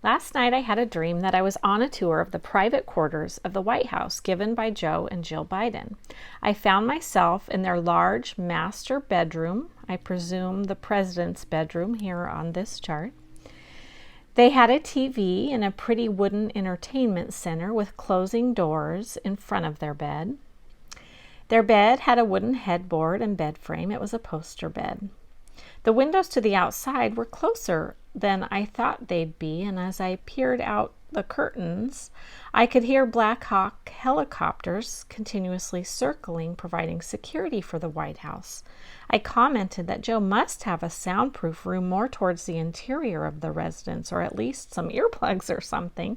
Last night I had a dream that I was on a tour of the private quarters of the White House given by Joe and Jill Biden. I found myself in their large master bedroom, I presume the president's bedroom here on this chart. They had a TV in a pretty wooden entertainment center with closing doors in front of their bed. Their bed had a wooden headboard and bed frame. It was a poster bed. The windows to the outside were closer than I thought they'd be, and as I peered out the curtains, I could hear Black Hawk helicopters continuously circling, providing security for the White House. I commented that Joe must have a soundproof room more towards the interior of the residence, or at least some earplugs or something.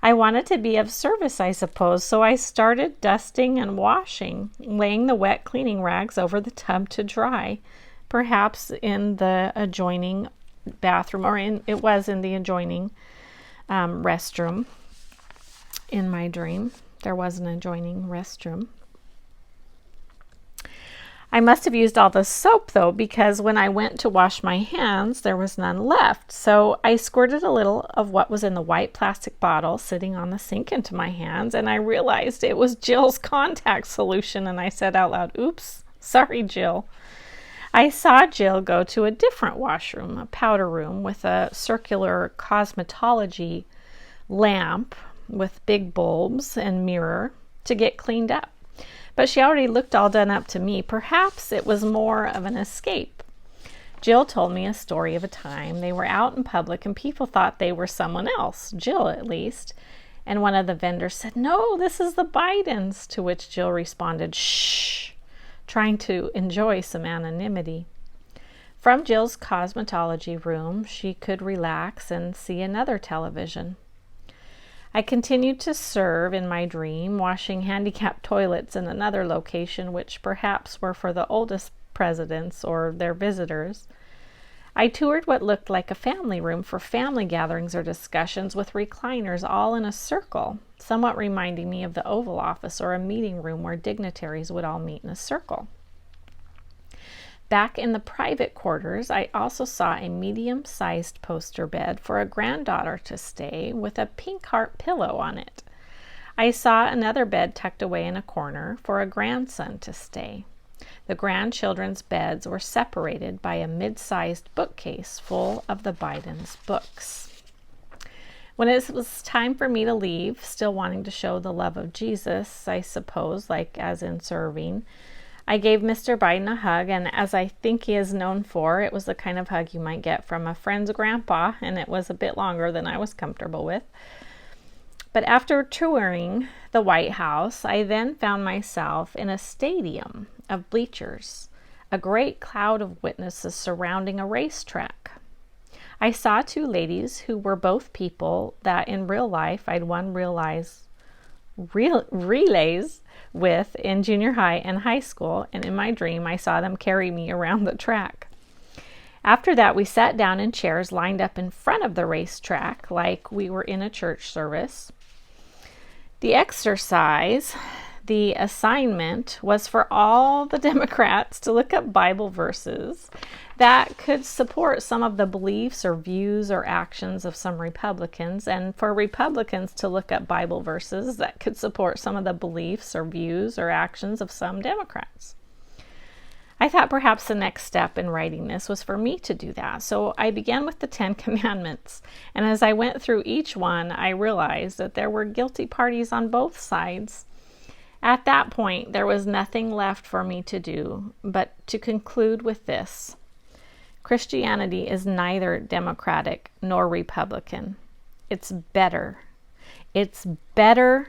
I wanted to be of service, I suppose, so I started dusting and washing, laying the wet cleaning rags over the tub to dry, perhaps in the adjoining bathroom, or it was in the adjoining restroom. In my dream, there was an adjoining restroom. I must have used all the soap, though, because when I went to wash my hands, there was none left. So I squirted a little of what was in the white plastic bottle sitting on the sink into my hands, and I realized it was Jill's contact solution, and I said out loud, "Oops, sorry, Jill." I saw Jill go to a different washroom, a powder room with a circular cosmetology lamp with big bulbs and mirror to get cleaned up. But she already looked all done up to me. Perhaps it was more of an escape. Jill told me a story of a time they were out in public and people thought they were someone else, Jill at least. And one of the vendors said, "No, this is the Bidens," to which Jill responded, "Shh," trying to enjoy some anonymity. From Jill's cosmetology room, she could relax and see another television. I continued to serve in my dream, washing handicapped toilets in another location, which perhaps were for the oldest presidents or their visitors. I toured what looked like a family room for family gatherings or discussions with recliners all in a circle, somewhat reminding me of the Oval Office or a meeting room where dignitaries would all meet in a circle. Back in the private quarters, I also saw a medium-sized poster bed for a granddaughter to stay with a pink heart pillow on it. I saw another bed tucked away in a corner for a grandson to stay. The grandchildren's beds were separated by a mid-sized bookcase full of the Bidens' books. When it was time for me to leave, still wanting to show the love of Jesus, I suppose, like as in serving, I gave Mr. Biden a hug, and as I think he is known for, it was the kind of hug you might get from a friend's grandpa, and it was a bit longer than I was comfortable with. But after touring the White House, I then found myself in a stadium of bleachers, a great cloud of witnesses surrounding a racetrack. I saw two ladies who were both people that in real life I'd won relays with in junior high and high school, and in my dream I saw them carry me around the track. After that, we sat down in chairs lined up in front of the racetrack like we were in a church service. The exercise, the assignment, was for all the Democrats to look up Bible verses that could support some of the beliefs or views or actions of some Republicans, and for Republicans to look up Bible verses that could support some of the beliefs or views or actions of some Democrats. I thought perhaps the next step in writing this was for me to do that, so I began with the 10 Commandments, and as I went through each one, I realized that there were guilty parties on both sides. At that point, there was nothing left for me to do but to conclude with this: Christianity is neither Democratic nor Republican. It's better. It's better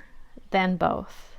than both.